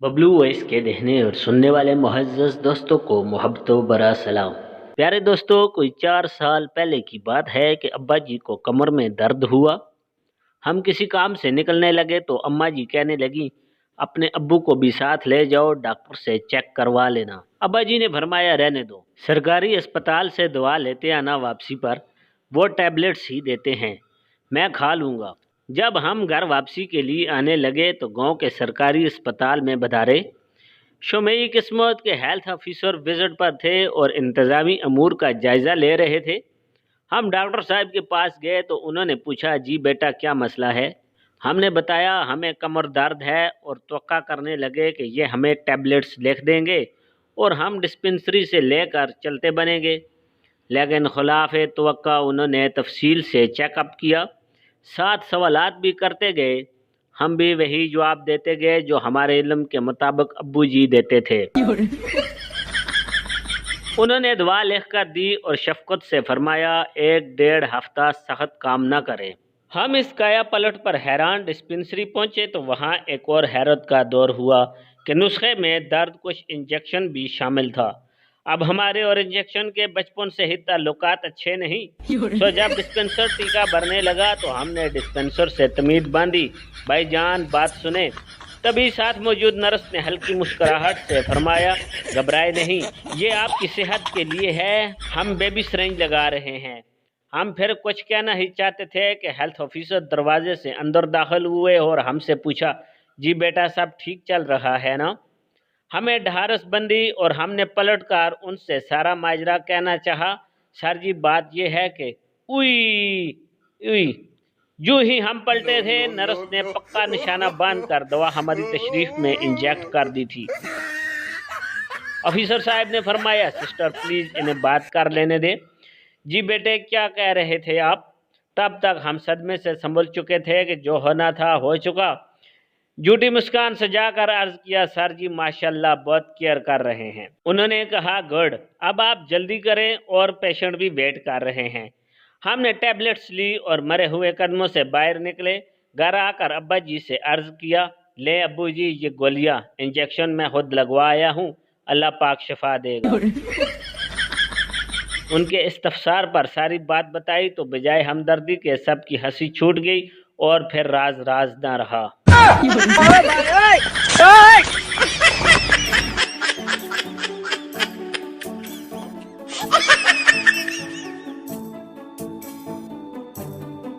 Bablu voice के देखने और सुनने वाले मुअज़्ज़ज़ दोस्तों को मोहब्बतों भरा सलाम। प्यारे दोस्तों, कोई 4 साल पहले की बात है कि अब्बा जी को कमर में दर्द हुआ। हम किसी काम से निकलने लगे तो अम्मा जी कहने लगी, अपने अब्बू को भी साथ ले जाओ, डॉक्टर से चेक करवा लेना। अब्बा जी ने फरमाया, रहने दो, सरकारी अस्पताल से दवा लेते आना, वापसी पर वो टैबलेट्स ही देते हैं, मैं खा लूँगा। जब हम घर वापसी के लिए आने लगे तो गांव के सरकारी अस्पताल में बधारे शुमाई किस्मत के हेल्थ ऑफिसर विजिट पर थे और इंतज़ामी अमूर का जायज़ा ले रहे थे। हम डॉक्टर साहब के पास गए तो उन्होंने पूछा, जी बेटा क्या मसला है। हमने बताया, हमें कमर दर्द है, और तवक्का करने लगे कि ये हमें टैबलेट्स लिख देंगे और हम डिस्पेंसरी से लेकर चलते बनेंगे। लेकिन खिलाफ तवक्का उन्होंने तफसील से चेकअप किया, 7 सवालात भी करते गए। हम भी वही जवाब देते गए जो हमारे इल्म के मुताबिक अब्बू जी देते थे। उन्होंने दुआ लिख कर दी और शफकत से फरमाया, 1 डेढ़ हफ्ता सख्त काम न करें। हम इस काया पलट पर हैरान डिस्पेंसरी पहुंचे तो वहां एक और हैरत का दौर हुआ कि नुस्खे में दर्द कुछ इंजेक्शन भी शामिल था। अब हमारे और इंजेक्शन के बचपन से ही ताल्लुकात अच्छे नहीं। तो जब डिस्पेंसर टीका भरने लगा तो हमने डिस्पेंसर से तमीज बांधी, भाई जान बात सुने। तभी साथ मौजूद नर्स ने हल्की मुस्कुराहट से फरमाया, घबराए नहीं, ये आपकी सेहत के लिए है, हम बेबी सिरिंज लगा रहे हैं। हम फिर कुछ कहना ही चाहते थे कि हेल्थ ऑफिसर दरवाजे से अंदर दाखिल हुए और हमसे पूछा, जी बेटा सब ठीक चल रहा है ना। हमें ढारस बंदी और हमने पलट कर उनसे सारा माजरा कहना चाहा। सर जी बात यह है कि उई उई, जो ही हम पलटे थे नर्स ने पक्का निशाना बांध कर दवा हमारी तशरीफ में इंजेक्ट कर दी थी। ऑफिसर साहब ने फरमाया, सिस्टर प्लीज इन्हें बात कर लेने दे। जी बेटे क्या कह रहे थे आप। तब तक हम सदमे से संभल चुके थे कि जो होना था हो चुका। झूठी मुस्कान सजाकर अर्ज किया, सर जी माशाल्लाह बहुत केयर कर रहे हैं। उन्होंने कहा, गुड, अब आप जल्दी करें और पेशेंट भी वेट कर रहे हैं। हमने टैबलेट्स ली और मरे हुए कदमों से बाहर निकले। घर आकर अब्बा जी से अर्ज किया, ले अब्बू जी ये गोलियां इंजेक्शन मैं खुद लगवा आया हूँ, अल्लाह पाक शिफा देगा। उनके इस्तफसार पर सारी बात बताई तो बजाय हमदर्दी के सबकी हंसी छूट गई और फिर राज राज न रहा।